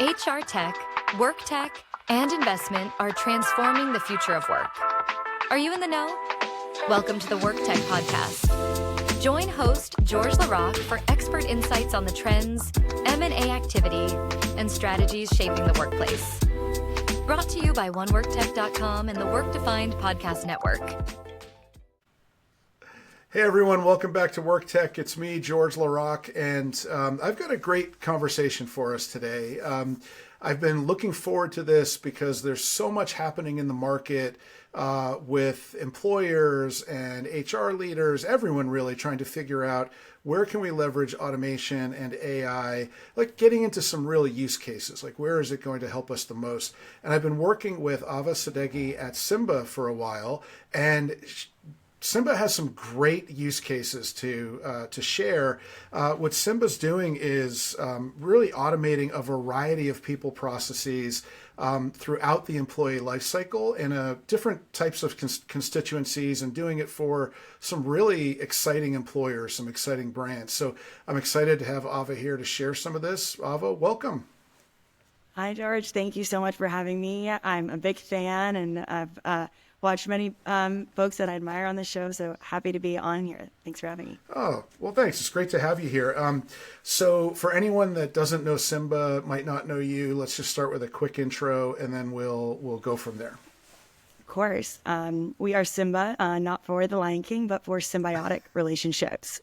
HR tech, work tech, and investment are transforming the future of work. Are you in the know? Welcome to the Work Tech Podcast. Join host George LaRocque for expert insights on the trends, M&A activity, and strategies shaping the workplace. Brought to you by OneWorkTech.com and the Work Defined Podcast Network. Hey everyone, welcome back to Work Tech. It's me, George LaRocque, and I've got a great conversation for us today. I've been looking forward to this because there's so much happening in the market with employers and HR leaders, everyone really trying to figure out where can we leverage automation and AI, like getting into some real use cases, like where is it going to help us the most? And I've been working with Ahva Sadeghi at Symba for a while, and Symba has some great use cases to share. What Symba's doing is really automating a variety of people processes throughout the employee lifecycle in different types of constituencies, and doing it for some really exciting employers, some exciting brands. So I'm excited to have Ahva here to share some of this. Ahva, welcome. Hi, George. Thank you so much for having me. I'm a big fan, and I've watched many folks that I admire on the show, so happy to be on here. Thanks for having me. Oh, well, thanks. It's great to have you here. So for anyone that doesn't know Symba, might not know you, let's just start with a quick intro, and then we'll go from there. Of course. We are Symba, not for the Lion King, but for symbiotic relationships.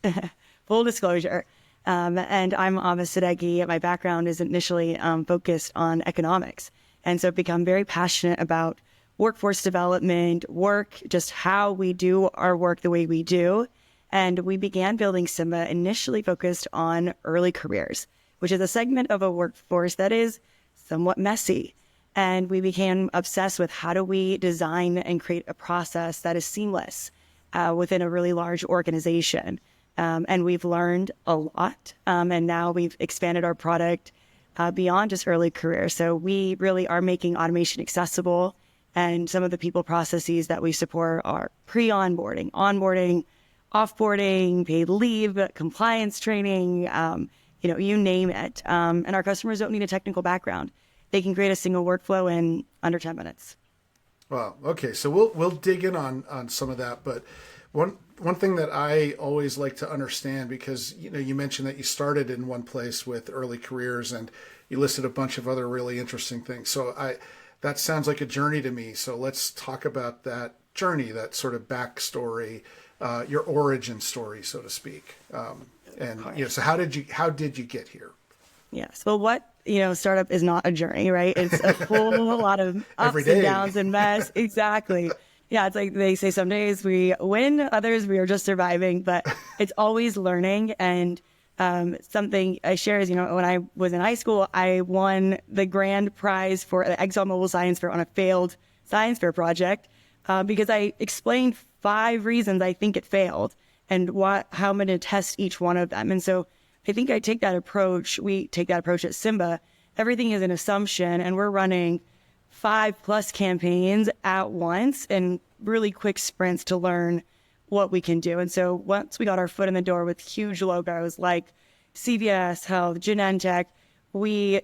Full disclosure. And I'm Ahva Sadeghi. My background is initially focused on economics, and so I've become very passionate about workforce development, work, just how we do our work the way we do. And we began building Symba initially focused on early careers, which is a segment of a workforce that is somewhat messy. And we became obsessed with how do we design and create a process that is seamless within a really large organization. And we've learned a lot. And now we've expanded our product beyond just early career. So we really are making automation accessible. And some of the people processes that we support are pre-onboarding, onboarding, offboarding, paid leave, compliance training, you name it. And our customers don't need a technical background. They can create a single workflow in under 10 minutes. Wow. Okay. So we'll dig in on some of that. But one thing that I always like to understand, because, you mentioned that you started in one place with early careers and you listed a bunch of other really interesting things. So that sounds like a journey to me. So let's talk about that journey, that sort of backstory, your origin story, so to speak. So how did you get here? Yes. Well, startup is not a journey, right? It's a whole lot of ups and downs and mess. Exactly. Yeah. It's like they say some days we win, others we are just surviving, but it's always learning. And something I share is, when I was in high school, I won the grand prize for the ExxonMobil Science Fair on a failed science fair project because I explained 5 reasons I think it failed and how I'm going to test each one of them. And so I think we take that approach at Symba. Everything is an assumption, and we're running 5+ campaigns at once in really quick sprints to learn what we can do. And so once we got our foot in the door with huge logos like CVS Health, Genentech, we,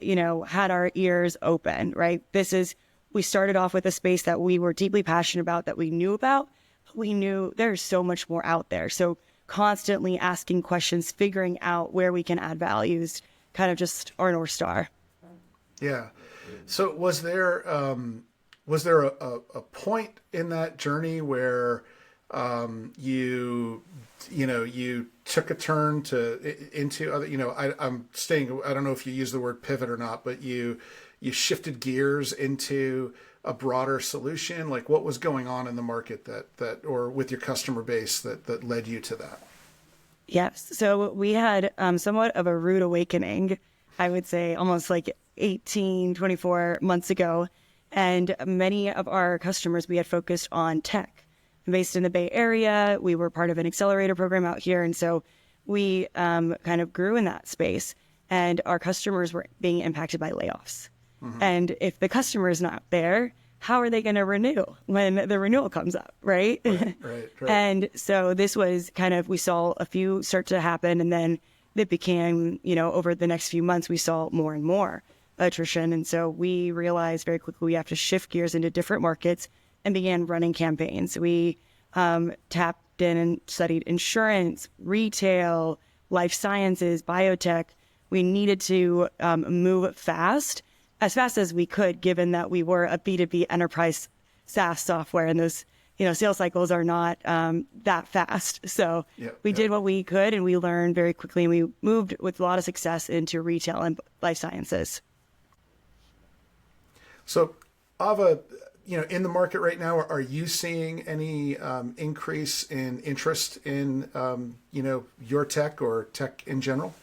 had our ears open, right? We started off with a space that we were deeply passionate about, that we knew about. We knew there's so much more out there. So constantly asking questions, figuring out where we can add values, kind of just our North Star. Yeah. So was there a point in that journey where you took a turn into other, I don't know if you use the word pivot or not, but you shifted gears into a broader solution? Like, what was going on in the market that or with your customer base that led you to that? Yes. So we had somewhat of a rude awakening, I would say almost like 24 months ago. And many of our customers, we had focused on tech. Based in the Bay Area, we were part of an accelerator program out here. And so we kind of grew in that space, and our customers were being impacted by layoffs. Mm-hmm. And if the customer is not there, how are they going to renew when the renewal comes up, right? Right. And so this was kind of, we saw a few start to happen, and then it became, over the next few months, we saw more and more. attrition. And so we realized very quickly we have to shift gears into different markets and began running campaigns. We tapped in and studied insurance, retail, life sciences, biotech. We needed to move as fast as we could, given that we were a B2B enterprise SaaS software, and those sales cycles are not that fast. So we did what we could, and we learned very quickly, and we moved with a lot of success into retail and life sciences. So, Ahva, in the market right now, are you seeing any increase in interest in, your tech or tech in general?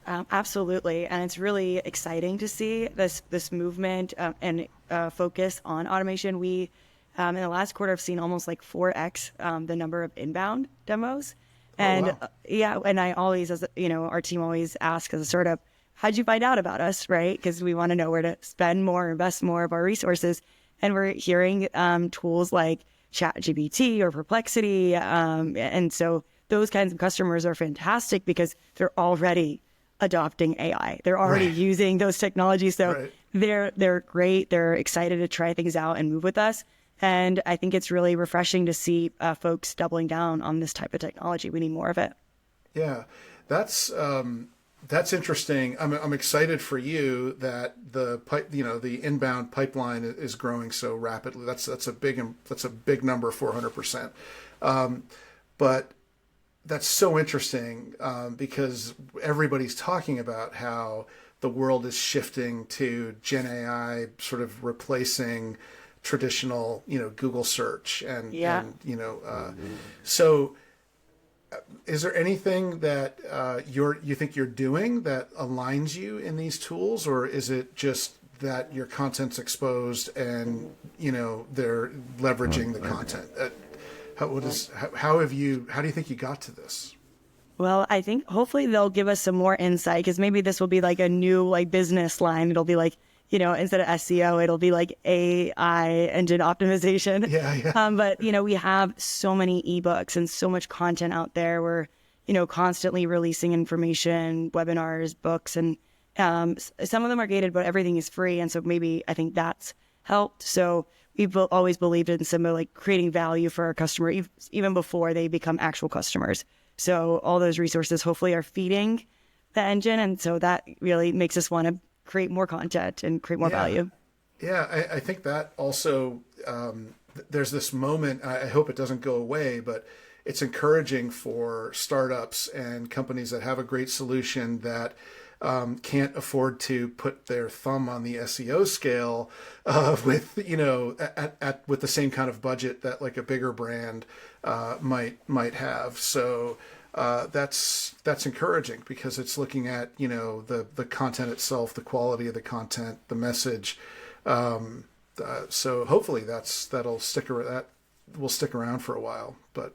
Absolutely. And it's really exciting to see this movement and focus on automation. We, in the last quarter, have seen almost like 4x the number of inbound demos. And wow. And I always, our team always asks as a startup, how'd you find out about us, right? Because we want to know where to spend more, invest more of our resources. And we're hearing tools like ChatGPT or Perplexity. And so those kinds of customers are fantastic because they're already adopting AI. They're already using those technologies. So they're great. They're excited to try things out and move with us. And I think it's really refreshing to see folks doubling down on this type of technology. We need more of it. Yeah, that's interesting. I'm excited for you that the inbound pipeline is growing so rapidly. That's a big number, 400%. But that's so interesting because everybody's talking about how the world is shifting to Gen AI, sort of replacing traditional, Google search so. Is there anything that you think you're doing that aligns you in these tools, or is it just that your content's exposed and they're leveraging the content? How do you think you got to this? Well, I think hopefully they'll give us some more insight, because maybe this will be like a new business line. It'll be like, instead of SEO, it'll be like AI engine optimization. Yeah. But, we have so many ebooks and so much content out there. We're, constantly releasing information, webinars, books, and some of them are gated, but everything is free. And so maybe I think that's helped. So we've always believed in Symba, creating value for our customer, even before they become actual customers. So all those resources hopefully are feeding the engine. And so that really makes us want to create more content and create more value. Yeah, I think that also, there's this moment, I hope it doesn't go away, but it's encouraging for startups and companies that have a great solution that can't afford to put their thumb on the SEO scale with with the same kind of budget that like a bigger brand might have. So that's encouraging, because it's looking at the content itself, the quality of the content, the message. So hopefully that will stick around for a while. But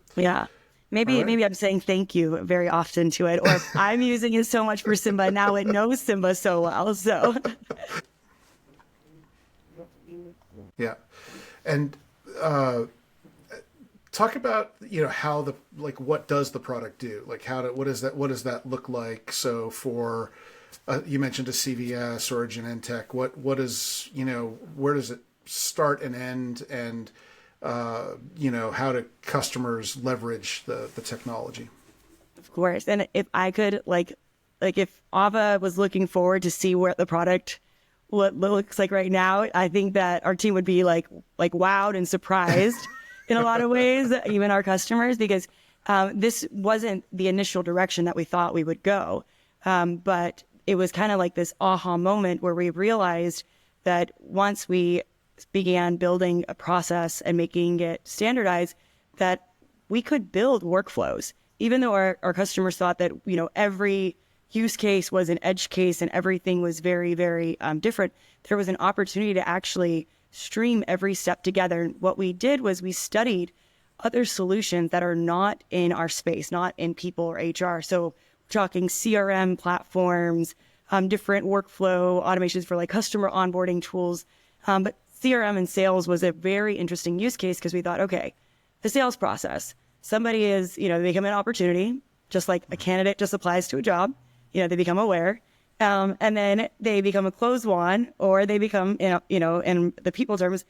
maybe I'm saying thank you very often to it, or I'm using it so much for Symba, now it knows Symba so well. So yeah, and talk about how what does the product do? What does that look like? So for you mentioned a CVS or a Genentech. What is where does it start and end, and how do customers leverage the technology? Of course. And if I could if Ahva was looking forward to see what the product looks like right now, I think that our team would be like wowed and surprised in a lot of ways, even our customers, because this wasn't the initial direction that we thought we would go. But it was kind of like this aha moment where we realized that once we began building a process and making it standardized, that we could build workflows, even though our customers thought that, every use case was an edge case and everything was very, very different. There was an opportunity to actually stream every step together. And what we did was we studied other solutions that are not in our space, not in people or HR. So we're talking CRM platforms, different workflow automations for customer onboarding tools. But CRM and sales was a very interesting use case, because we thought, okay, the sales process, somebody is, they become an opportunity, just like a candidate just applies to a job, they become aware. And then they become a closed one, or they become, in the people terms,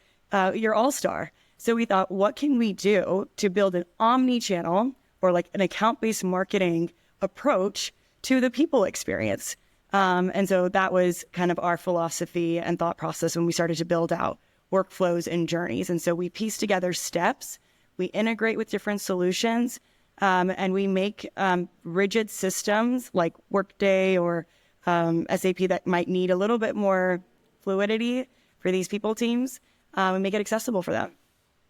your all-star. So we thought, what can we do to build an omni-channel or like an account-based marketing approach to the people experience? And so that was kind of our philosophy and thought process when we started to build out workflows and journeys. And so we piece together steps, we integrate with different solutions, and we make rigid systems like Workday or SAP that might need a little bit more fluidity for these people teams, and make it accessible for them.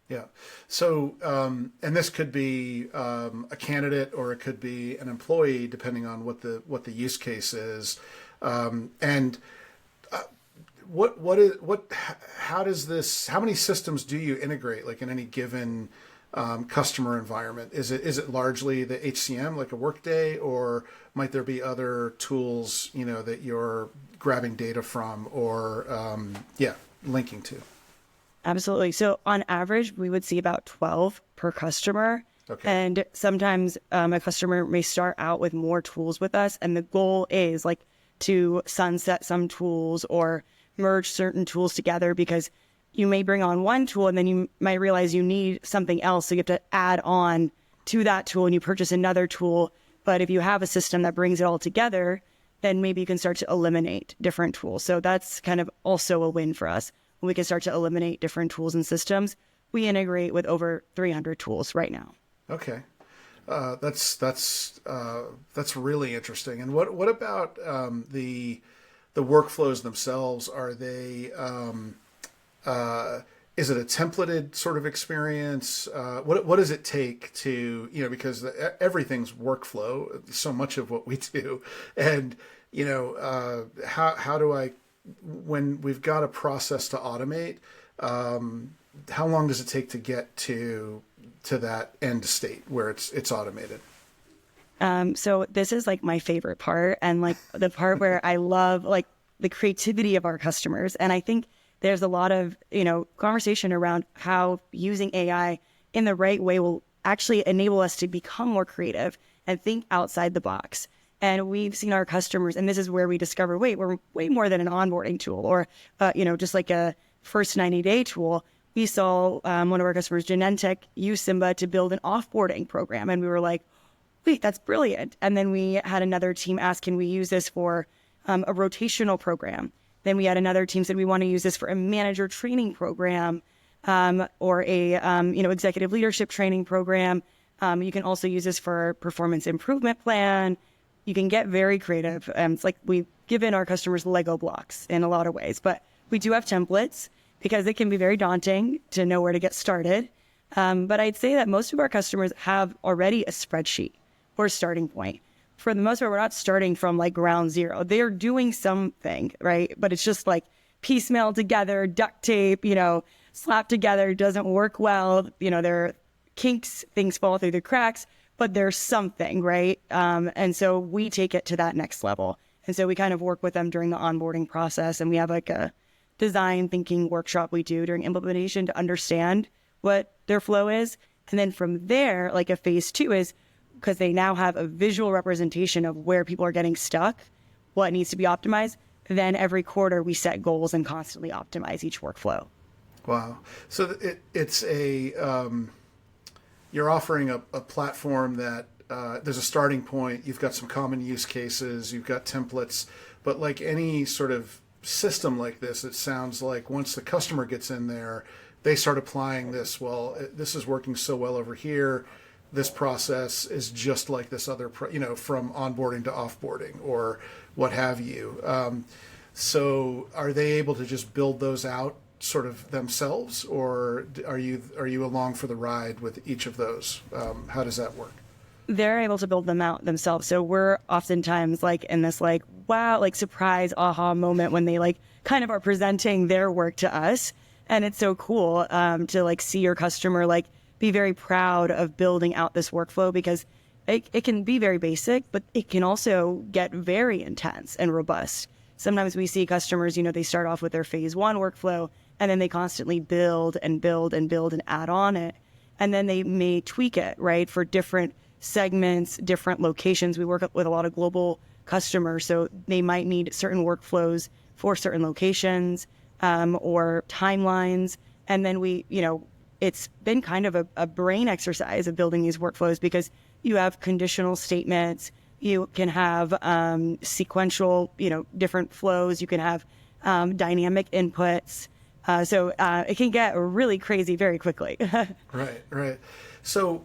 Yeah. So, and this could be a candidate, or it could be an employee, depending on what the use case is. And how many systems do you integrate, like in any given customer environment? Is it largely the HCM, like a Workday, or might there be other tools, that you're grabbing data from or linking to? Absolutely. So on average, we would see about 12 per customer. Okay. And sometimes a customer may start out with more tools with us. And the goal is like to sunset some tools or merge certain tools together, because you may bring on one tool and then you might realize you need something else. So you have to add on to that tool and you purchase another tool. But if you have a system that brings it all together, then maybe you can start to eliminate different tools. So that's kind of also a win for us. We can start to eliminate different tools and systems. We integrate with over 300 tools right now. Okay, that's really interesting. And what about the workflows themselves? Are they is it a templated sort of experience? What does it take to, because everything's workflow, so much of what we do, and how do I, when we've got a process to automate, how long does it take to get to that end state where it's automated? So this is like my favorite part, and like the part where I love like the creativity of our customers. And I think there's a lot of, conversation around how using AI in the right way will actually enable us to become more creative and think outside the box. And we've seen our customers, and this is where we discover, wait, we're way more than an onboarding tool or, just like a first 90-day tool. We saw one of our customers, Genentech, use Symba to build an offboarding program. And we were like, wait, that's brilliant. And then we had another team ask, can we use this for a rotational program? Then we had another team said, we want to use this for a manager training program or a, executive leadership training program. You can also use this for performance improvement plan. You can get very creative. It's like we've given our customers Lego blocks in a lot of ways, but we do have templates because it can be very daunting to know where to get started. But I'd say that most of our customers have already a spreadsheet or a starting point. For the most part, we're not starting from like ground zero. They're doing something, right? But it's just like piecemeal together, duct tape, slapped together, doesn't work well. There are kinks, things fall through the cracks, but there's something, right? And so we take it to that next level. And so we kind of work with them during the onboarding process. And we have like a design thinking workshop we do during implementation to understand what their flow is. And then from there, like a phase 2 is, because they now have a visual representation of where people are getting stuck, what needs to be optimized. Then every quarter we set goals and constantly optimize each workflow. Wow. So it's you're offering a platform that there's a starting point. You've got some common use cases, you've got templates, but like any sort of system like this, it sounds like once the customer gets in there, they start applying this. Well, this is working so well over here. This process is just like this other, from onboarding to offboarding or what have you. So are they able to just build those out sort of themselves, or are you along for the ride with each of those? How does that work? They're able to build them out themselves. So we're oftentimes like in this like, wow, like surprise aha moment when they like kind of are presenting their work to us. And it's so cool to like see your customer like be very proud of building out this workflow, because it can be very basic, but it can also get very intense and robust. Sometimes we see customers, they start off with their phase 1 workflow, and then they constantly build and build and build and add on it. And then they may tweak it, right, for different segments, different locations. We work with a lot of global customer. So they might need certain workflows for certain locations or timelines. And then it's been kind of a brain exercise of building these workflows, because you have conditional statements, you can have sequential, different flows, you can have dynamic inputs. So it can get really crazy very quickly. Right. So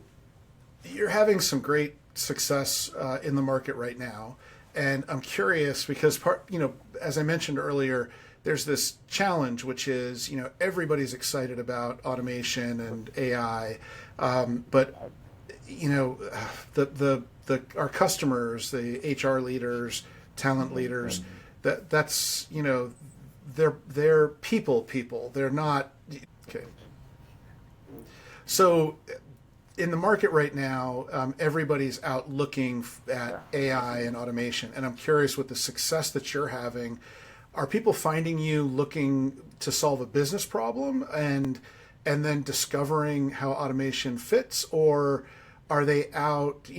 you're having some great success in the market right now. And I'm curious because as I mentioned earlier, there's this challenge, which is, everybody's excited about automation and AI. But, our customers, the HR leaders, talent leaders, that's, they're people. They're not. Okay. So in the market right now, everybody's out looking at AI and automation. And I'm curious, with the success that you're having, are people finding you looking to solve a business problem and then discovering how automation fits, or are they out?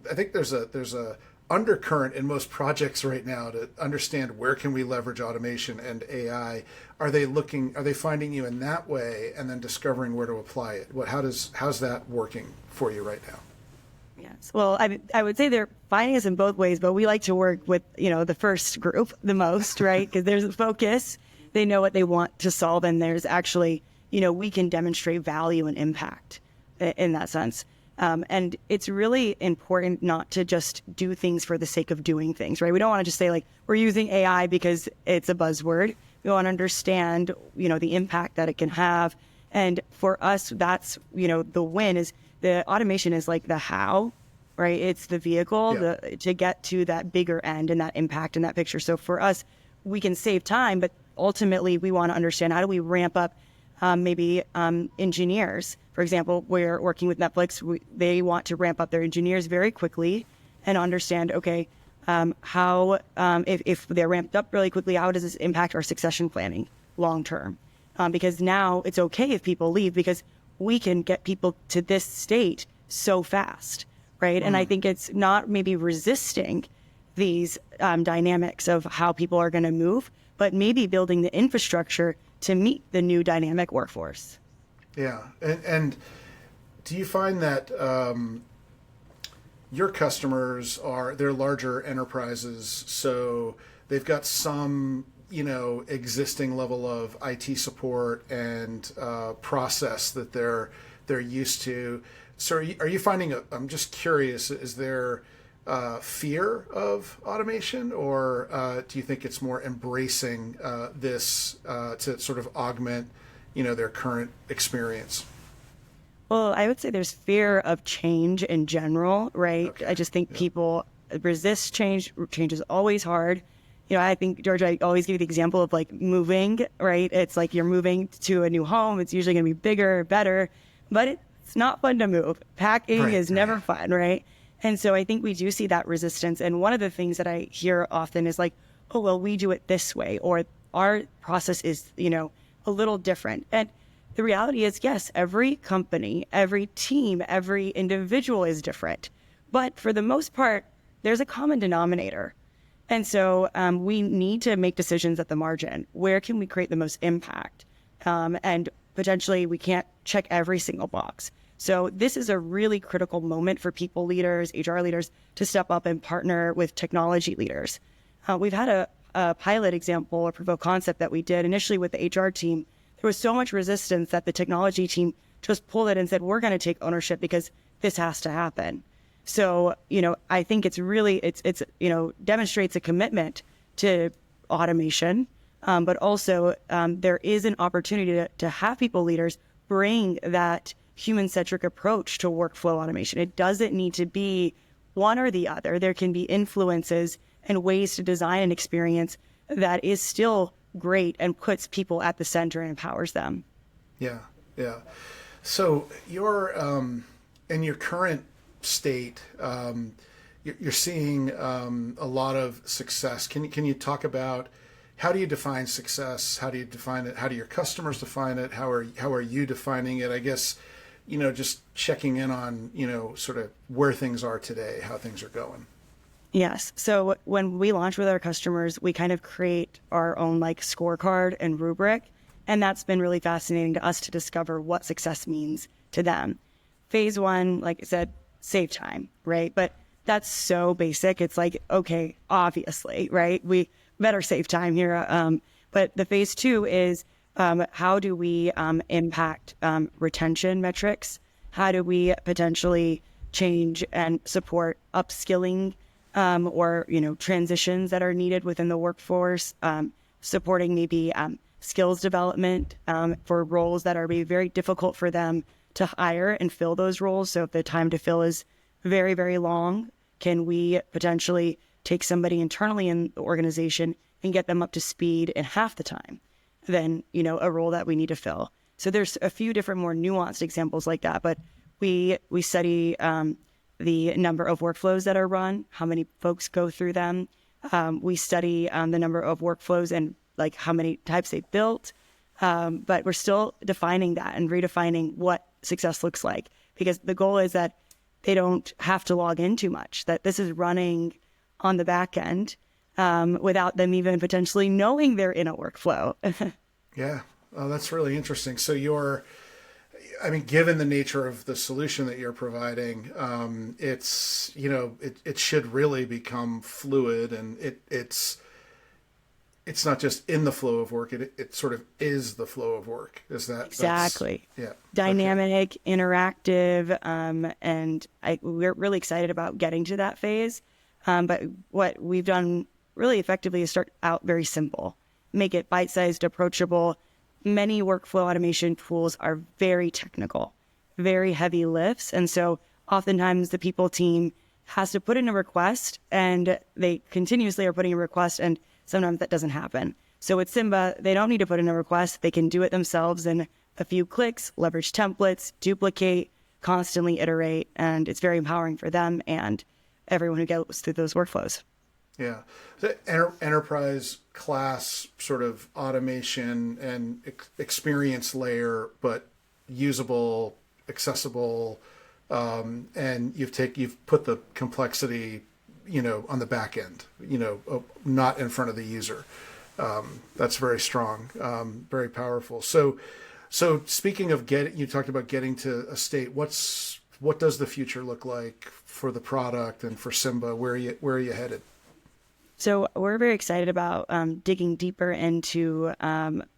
I think there's a undercurrent in most projects right now to understand where can we leverage automation and AI. Are they finding you in that way and then discovering where to apply it? How's that working for you right now? Yes. Well, I would say they're finding us in both ways, but we like to work with, the first group the most, right? Because there's a focus, they know what they want to solve, and there's actually, we can demonstrate value and impact in that sense. And it's really important not to just do things for the sake of doing things, right? We don't want to just say we're using AI because it's a buzzword. We want to understand, the impact that it can have. And for us, that's, the win is the automation is like the how, right? It's the vehicle to get to that bigger end and that impact in that picture. So for us, we can save time, but ultimately we want to understand, how do we ramp up engineers? For example, we're working with Netflix. They want to ramp up their engineers very quickly and understand, okay, how, if they're ramped up really quickly, how does this impact our succession planning long term? Because now it's okay if people leave, because we can get people to this state so fast, right? And I think it's not maybe resisting these dynamics of how people are going to move, but maybe building the infrastructure to meet the new dynamic workforce. Yeah. And do you find that your customers they're larger enterprises, so they've got some, existing level of IT support and process that they're used to. So are you finding, I'm just curious, is there fear of automation, or do you think it's more embracing this to sort of augment, their current experience? Well, I would say there's fear of change in general, right? Okay. I just think people resist change. Change is always hard. I think, George, I always give you the example of moving, right? It's like you're moving to a new home. It's usually going to be bigger, better, but it's not fun to move. Packing is never fun, right? And so I think we do see that resistance. And one of the things that I hear often is oh, well, we do it this way, or our process is, a little different. And the reality is, yes, every company, every team, every individual is different. But for the most part, there's a common denominator. And so we need to make decisions at the margin. Where can we create the most impact? And potentially we can't check every single box. So this is a really critical moment for people leaders, HR leaders, to step up and partner with technology leaders. We've had a pilot example, or proof of concept that we did initially with the HR team. There was so much resistance that the technology team just pulled it and said, we're going to take ownership because this has to happen. So, I think it's really, it's demonstrates a commitment to automation, but also there is an opportunity to have people leaders bring that human-centric approach to workflow automation. It doesn't need to be one or the other. There can be influences and ways to design an experience that is still great and puts people at the center and empowers them. Yeah. So you're in your current state, you're seeing a lot of success. Can you talk about, how do you define success? How do you define it? How do your customers define it? How are you defining it? I guess, just checking in on, sort of where things are today, how things are going. Yes. So when we launch with our customers, we kind of create our own like scorecard and rubric. And that's been really fascinating to us to discover what success means to them. Phase one, like I said, save time, right? But that's so basic. It's like, okay, obviously, right? We better save time here. But the phase two is how do we impact retention metrics? How do we potentially change and support upskilling or transitions that are needed within the workforce, supporting maybe skills development for roles that are maybe very difficult for them to hire and fill those roles. So if the time to fill is very, very long, can we potentially take somebody internally in the organization and get them up to speed in half the time than a role that we need to fill? So there's a few different more nuanced examples like that, but we study the number of workflows that are run, how many folks go through them. We study the number of workflows and like how many types they've built. But we're still defining that and redefining what success looks like, because the goal is that they don't have to log in too much, that this is running on the back end without them even potentially knowing they're in a workflow. Yeah. Oh, that's really interesting. So given the nature of the solution that you're providing, it should really become fluid, and it's not just in the flow of work. It sort of is the flow of work. Is that exactly? Yeah. Dynamic, okay. Interactive, and we're really excited about getting to that phase. But what we've done really effectively is start out very simple, make it bite-sized, approachable. Many workflow automation tools are very technical, very heavy lifts. And so oftentimes the people team has to put in a request, and they continuously are putting a request, and sometimes that doesn't happen. So with Symba, they don't need to put in a request. They can do it themselves in a few clicks, leverage templates, duplicate, constantly iterate. And it's very empowering for them and everyone who goes through those workflows. Yeah. The enterprise class sort of automation and experience layer, but usable, accessible, and you've put the complexity, on the back end, not in front of the user. That's very strong, very powerful. So speaking of you talked about getting to a state. What does the future look like for the product and for Symba? Where are you headed? So we're very excited about digging deeper into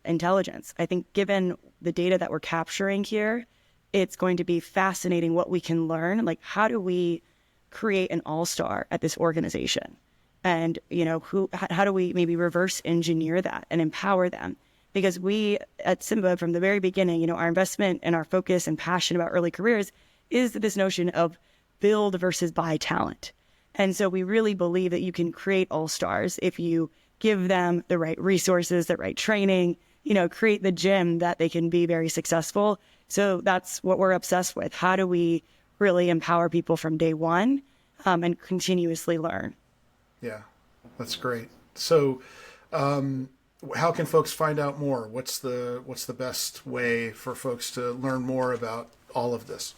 intelligence. I think given the data that we're capturing here, it's going to be fascinating what we can learn. Like, how do we create an all-star at this organization? And, how do we maybe reverse engineer that and empower them? Because we at Symba, from the very beginning, our investment and our focus and passion about early careers is this notion of build versus buy talent. And so we really believe that you can create all-stars if you give them the right resources, the right training, create the gym that they can be very successful. So that's what we're obsessed with. How do we really empower people from day one and continuously learn? Yeah, that's great. So how can folks find out more? What's the best way for folks to learn more about all of this?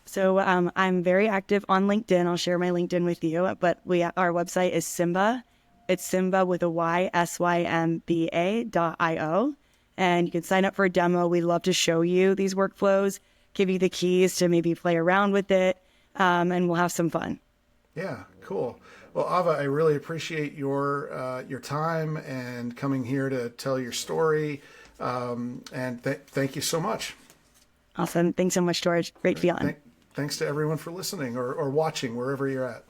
So I'm very active on LinkedIn. I'll share my LinkedIn with you. But our website is Symba. It's Symba with a Y, Symba.io. And you can sign up for a demo. We'd love to show you these workflows, give you the keys to maybe play around with it, and we'll have some fun. Yeah, cool. Well, Ahva, I really appreciate your time and coming here to tell your story. And thank you so much. Awesome. Thanks so much, George. Great to be on. Thanks to everyone for listening or watching wherever you're at.